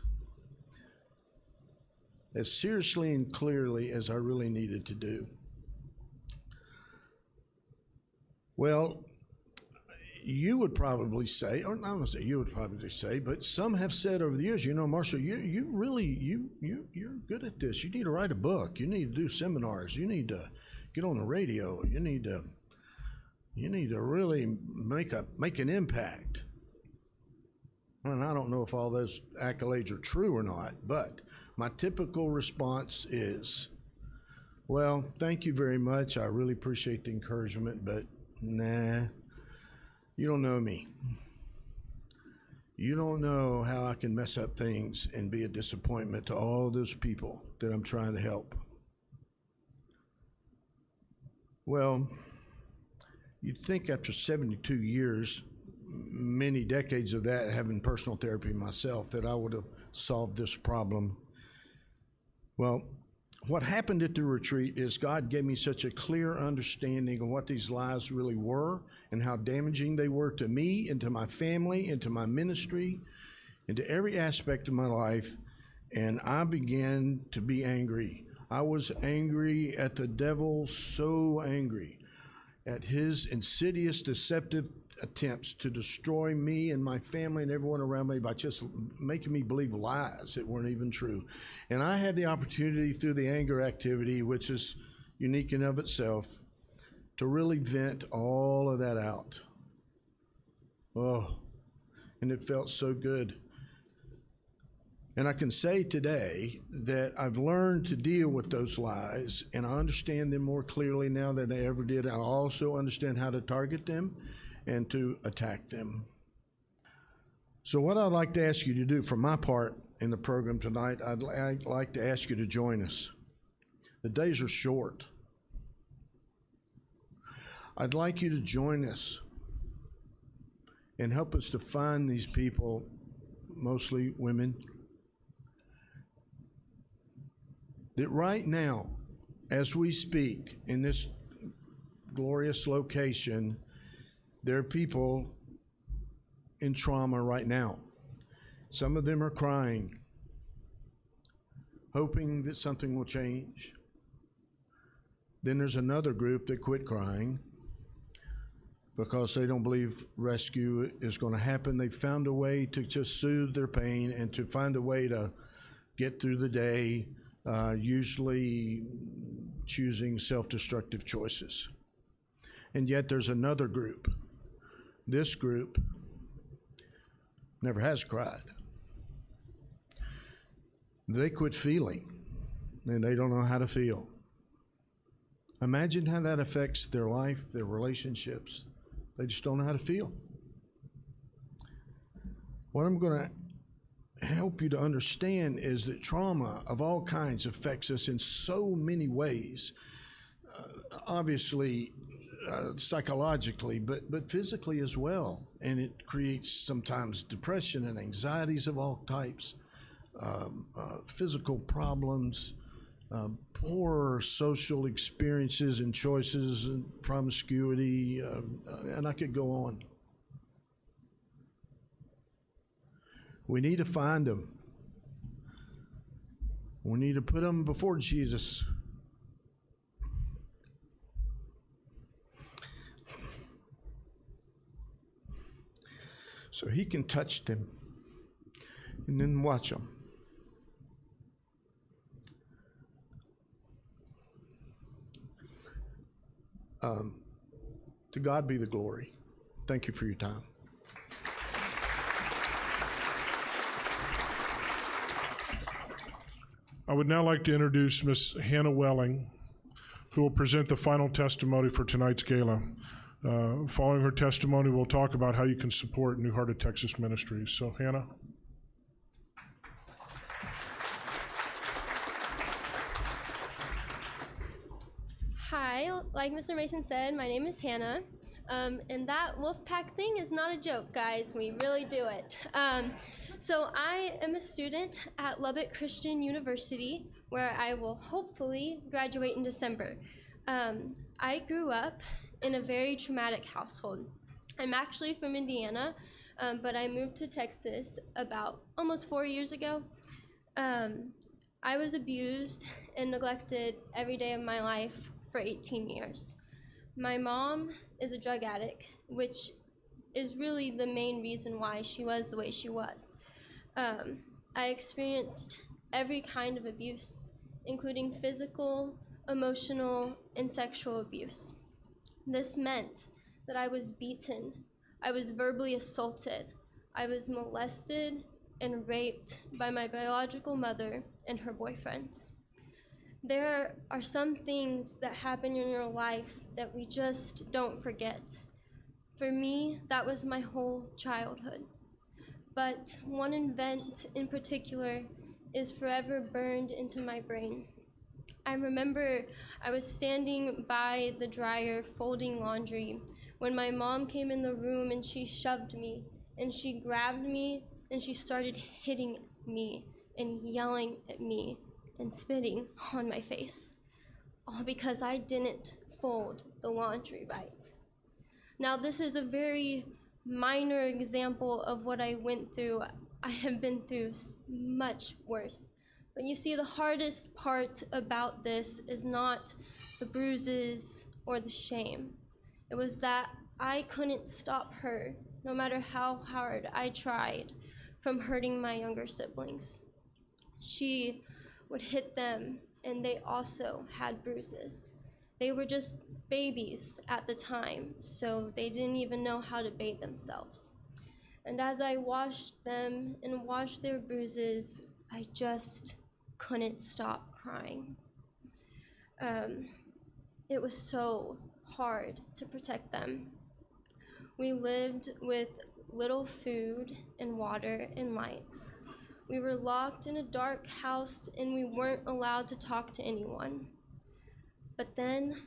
[SPEAKER 12] as seriously and clearly as I really needed to do. Well, you would probably say, or I don't say you would probably say, but some have said over the years, you know, Marshall, you're good at this. You need to write a book. You need to do seminars. You need to get on the radio. You need to really make an impact. And I don't know if all those accolades are true or not, but my typical response is, well, thank you very much. I really appreciate the encouragement, but nah, you don't know me. You don't know how I can mess up things and be a disappointment to all those people that I'm trying to help. Well, you'd think after 72 years, many decades of that having personal therapy myself, that I would have solved this problem. Well, what happened at the retreat is God gave me such a clear understanding of what these lies really were and how damaging they were to me and to my family and to my ministry and to every aspect of my life. And I began to be angry. I was angry at the devil, so angry at his insidious, deceptive attempts to destroy me and my family and everyone around me by just making me believe lies that weren't even true. And I had the opportunity through the anger activity, which is unique in of itself, to really vent all of that out. Oh, and it felt so good. And I can say today that I've learned to deal with those lies, and I understand them more clearly now than I ever did. I also understand how to target them and to attack them. So what I'd like to ask you to do for my part in the program tonight, I'd like to ask you to join us. The days are short. I'd like you to join us and help us to find these people, mostly women, that right now, as we speak in this glorious location, there are people in trauma right now. Some of them are crying, hoping that something will change. Then there's another group that quit crying because they don't believe rescue is going to happen. They've found a way to just soothe their pain and to find a way to get through the day, usually choosing self-destructive choices. And yet there's another group. This group never has cried. They quit feeling, and they don't know how to feel. Imagine how that affects their life, their relationships. They just don't know how to feel. What I'm going to help you to understand is that trauma of all kinds affects us in so many ways. Obviously, psychologically, but physically as well. And it creates sometimes depression and anxieties of all types, physical problems, poor social experiences and choices, and promiscuity, and I could go on. We need to find them. We need to put them before Jesus. So he can touch them and then watch them. To God be the glory. Thank you for your time.
[SPEAKER 4] I would now like to introduce Ms. Hannah Welling, who will present the final testimony for tonight's gala. Following her testimony, we'll talk about how you can support New Heart of Texas Ministries. So, Hannah.
[SPEAKER 13] Hi, like Mr. Mason said, my name is Hannah. And that Wolfpack thing is not a joke, guys. We really do it. So I am a student at Lubbock Christian University, where I will hopefully graduate in December. I grew up in a very traumatic household. I'm actually from Indiana, but I moved to Texas about almost 4 years ago. I was abused and neglected every day of my life for 18 years. My mom is a drug addict, which is really the main reason why she was the way she was. I experienced every kind of abuse, including physical, emotional, and sexual abuse. This meant that I was beaten, I was verbally assaulted, I was molested and raped by my biological mother and her boyfriends. There are some things that happen in your life that we just don't forget. For me, that was my whole childhood. But one event in particular is forever burned into my brain. I remember I was standing by the dryer folding laundry when my mom came in the room and she shoved me and she grabbed me and she started hitting me and yelling at me and spitting on my face, all because I didn't fold the laundry right. Now, this is a very minor example of what I went through. I have been through much worse. But you see, the hardest part about this is not the bruises or the shame. It was that I couldn't stop her, no matter how hard I tried, from hurting my younger siblings. She would hit them, and they also had bruises. They were just babies at the time, so they didn't even know how to bathe themselves. And as I washed them and washed their bruises, I just couldn't stop crying. It was so hard to protect them. We lived with little food and water and lights. We were locked in a dark house and we weren't allowed to talk to anyone. But then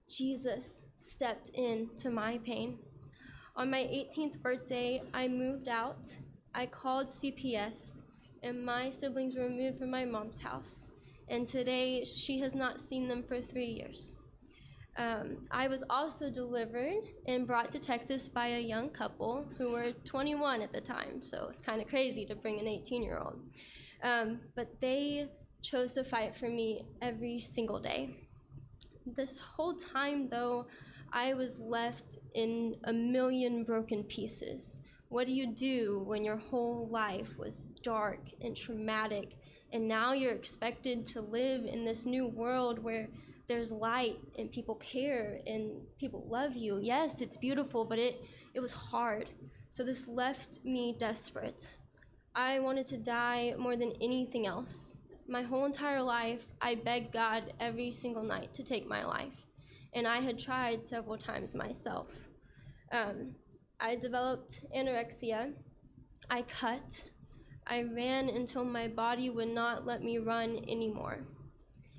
[SPEAKER 13] Jesus stepped into my pain. On my 18th birthday, I moved out. I called CPS, and my siblings were removed from my mom's house. And today, she has not seen them for 3 years. I was also delivered and brought to Texas by a young couple who were 21 at the time, so it's kind of crazy to bring an 18-year-old. But they chose to fight for me every single day. This whole time, though, I was left in a million broken pieces. What do you do when your whole life was dark and traumatic, and now you're expected to live in this new world where there's light and people care and people love you? Yes, it's beautiful, but it was hard. So this left me desperate. I wanted to die more than anything else. My whole entire life, I begged God every single night to take my life. And I had tried several times myself. I developed anorexia. I cut. I ran until my body would not let me run anymore.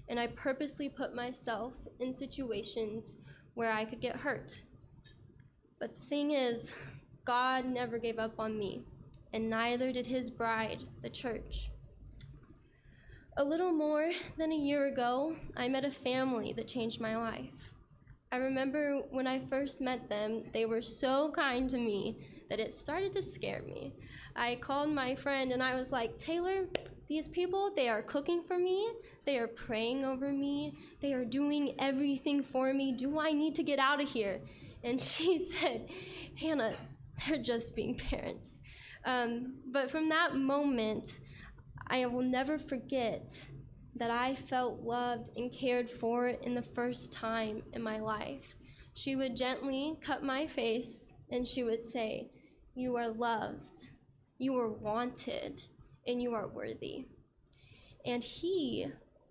[SPEAKER 13] And I purposely put myself in situations where I could get hurt. But the thing is, God never gave up on me, and neither did his bride, the church. A little more than a year ago, I met a family that changed my life. I remember when I first met them, they were so kind to me that it started to scare me. I called my friend and I was like, Taylor, these people, they are cooking for me, they are praying over me, they are doing everything for me. Do I need to get out of here? And she said, Hannah, they're just being parents. But from that moment, I will never forget that I felt loved and cared for in the first time in my life. She would gently cut my face and she would say, you are loved, you are wanted, and you are worthy. And he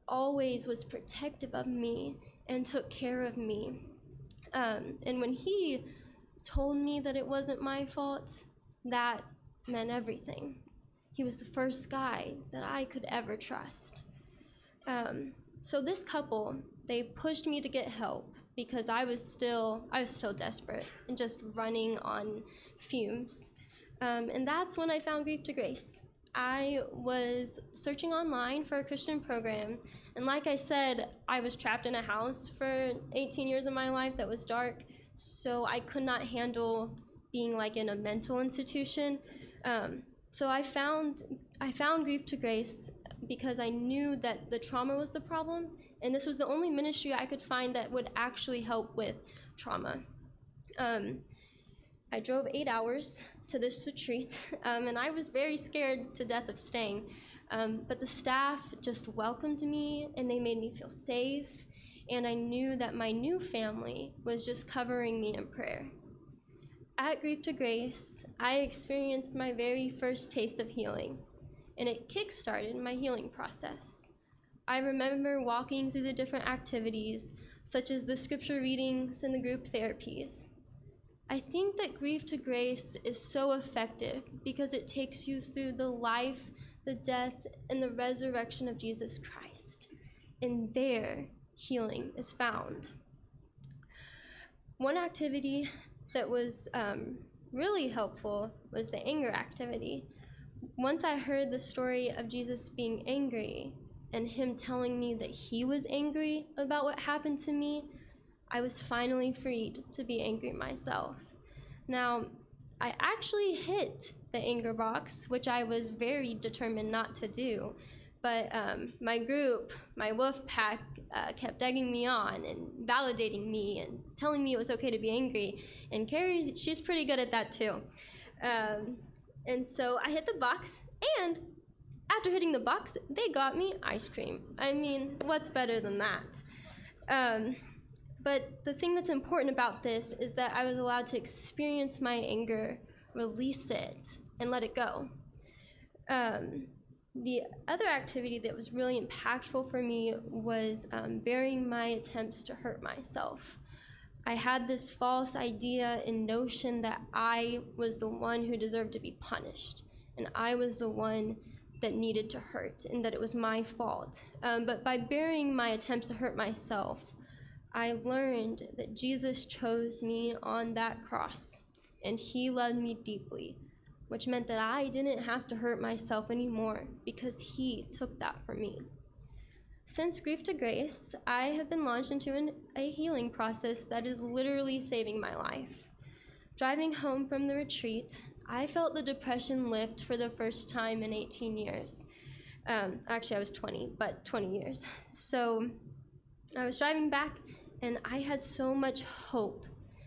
[SPEAKER 13] always was protective of me and took care of me. And when he told me that it wasn't my fault, that meant everything. He was the first guy that I could ever trust. So this couple, they pushed me to get help. because I was still desperate and just running on fumes. And that's when I found Grief to Grace. I was searching online for a Christian program, and like I said, I was trapped in a house for 18 years of my life that was dark, so I could not handle being like in a mental institution. So I found Grief to Grace because I knew that the trauma was the problem, and this was the only ministry I could find that would actually help with trauma. I drove 8 hours to this retreat, and I was very scared to death of staying. But the staff just welcomed me, and they made me feel safe, and I knew that my new family was just covering me in prayer. At Grief to Grace, I experienced my very first taste of healing, and it kick-started my healing process. I remember walking through the different activities, such as the scripture readings and the group therapies. I think that Grief to Grace is so effective because it takes you through the life, the death, and the resurrection of Jesus Christ. And there, healing is found. One activity that was really helpful was the anger activity. Once I heard the story of Jesus being angry and him telling me that he was angry about what happened to me, I was finally freed to be angry myself. Now, I actually hit the anger box, which I was very determined not to do, but my group, my wolf pack, kept egging me on and validating me and telling me it was okay to be angry, and Carrie, she's pretty good at that too. And so I hit the box, and after hitting the box, they got me ice cream. I mean, what's better than that? But the thing that's important about this is that I was allowed to experience my anger, release it, and let it go. The other activity that was really impactful for me was burying my attempts to hurt myself. I had this false idea and notion that I was the one who deserved to be punished, and I was the one that needed to hurt, and that it was my fault. But by burying my attempts to hurt myself, I learned that Jesus chose me on that cross, and he loved me deeply, which meant that I didn't have to hurt myself anymore because he took that for me. Since Grief to Grace, I have been launched into a healing process that is literally saving my life. Driving home from the retreat, I felt the depression lift for the first time in 18 years. Actually, I was 20, but 20 years. So I was driving back, and I had so much hope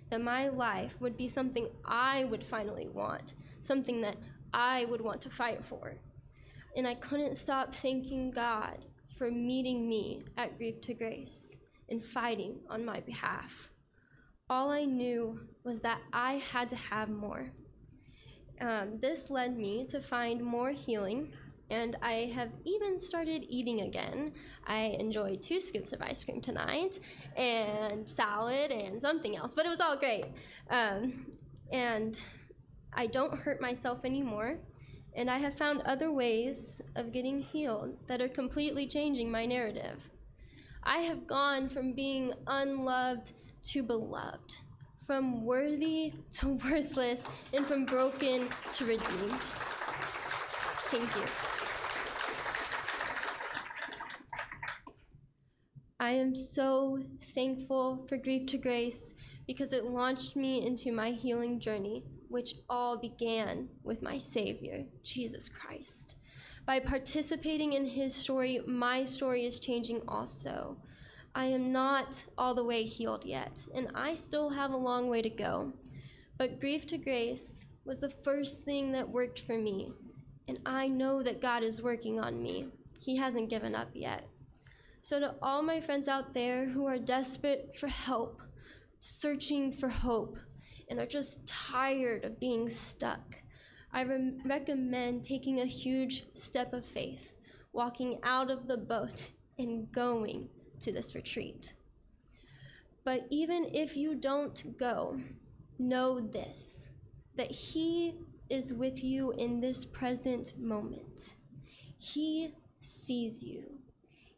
[SPEAKER 13] that my life would be something I would finally want, something that I would want to fight for. And I couldn't stop thanking God for meeting me at Grief to Grace and fighting on my behalf. All I knew was that I had to have more. This led me to find more healing, and I have even started eating again. I enjoyed 2 scoops of ice cream tonight, and salad, and something else, but it was all great. And I don't hurt myself anymore, and I have found other ways of getting healed that are completely changing my narrative. I have gone from being unloved to beloved, from worthy to worthless, and from broken to redeemed. Thank you. I am so thankful for Grief to Grace because it launched me into my healing journey, which all began with my Savior, Jesus Christ. By participating in his story, my story is changing also. I am not all the way healed yet, and I still have a long way to go. But Grief to Grace was the first thing that worked for me, and I know that God is working on me. He hasn't given up yet. So to all my friends out there who are desperate for help, searching for hope, and are just tired of being stuck, I recommend taking a huge step of faith, walking out of the boat and going to this retreat. But even if you don't go, know this, that he is with you in this present moment. He sees you.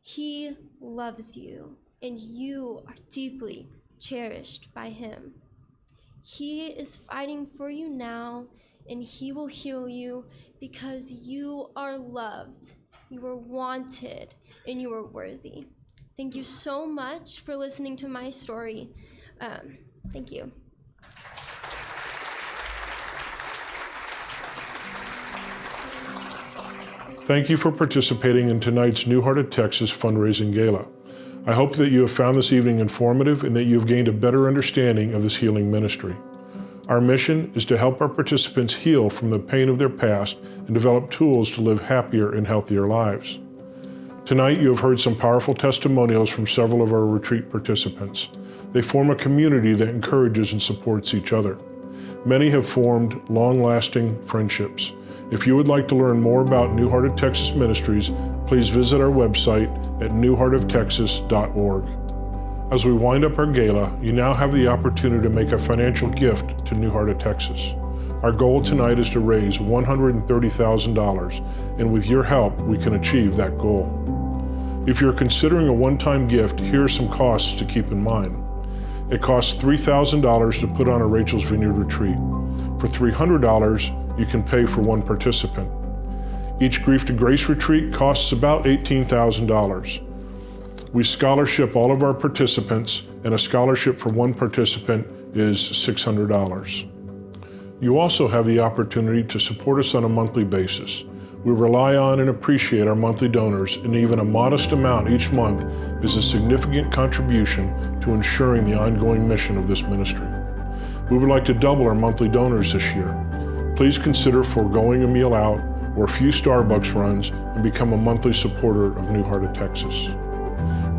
[SPEAKER 13] He loves you, and you are deeply, cherished by Him. He is fighting for you now, and He will heal you because you are loved, you are wanted, and you are worthy. Thank you so much for listening to my story. Thank you.
[SPEAKER 4] Thank you for participating in tonight's New Heart of Texas fundraising gala. I hope that you have found this evening informative and that you have gained a better understanding of this healing ministry. Our mission is to help our participants heal from the pain of their past and develop tools to live happier and healthier lives. Tonight, you have heard some powerful testimonials from several of our retreat participants. They form a community that encourages and supports each other. Many have formed long-lasting friendships. If you would like to learn more about New Heart of Texas Ministries, please visit our website at newheartoftexas.org. As we wind up our gala, you now have the opportunity to make a financial gift to New Heart of Texas. Our goal tonight is to raise $130,000, and with your help, we can achieve that goal. If you're considering a one-time gift, here are some costs to keep in mind. It costs $3,000 to put on a Rachel's Vineyard retreat. For $300, you can pay for one participant. Each Grief to Grace retreat costs about $18,000. We scholarship all of our participants, and a scholarship for one participant is $600. You also have the opportunity to support us on a monthly basis. We rely on and appreciate our monthly donors, and even a modest amount each month is a significant contribution to ensuring the ongoing mission of this ministry. We would like to double our monthly donors this year. Please consider foregoing a meal out or a few Starbucks runs and become a monthly supporter of New Heart of Texas.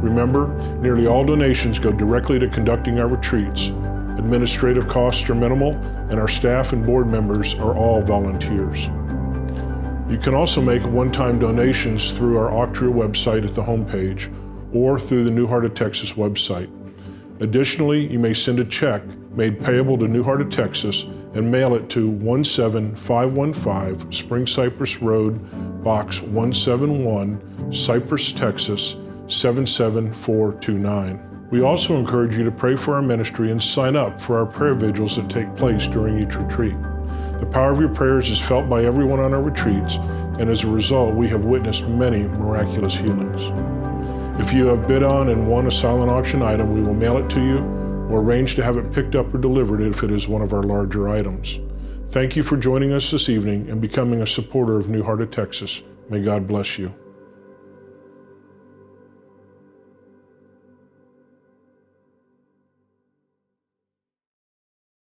[SPEAKER 4] Remember, nearly all donations go directly to conducting our retreats. Administrative costs are minimal, and our staff and board members are all volunteers. You can also make one-time donations through our Octria website at the homepage or through the New Heart of Texas website. Additionally, you may send a check made payable to New Heart of Texas and mail it to 17515 Spring Cypress Road, Box 171, Cypress, Texas 77429. We also encourage you to pray for our ministry and sign up for our prayer vigils that take place during each retreat. The power of your prayers is felt by everyone on our retreats, and as a result, we have witnessed many miraculous healings. If you have bid on and won a silent auction item, we will mail it to you or arrange to have it picked up or delivered if it is one of our larger items. Thank you for joining us this evening and becoming a supporter of New Heart of Texas. May God bless you.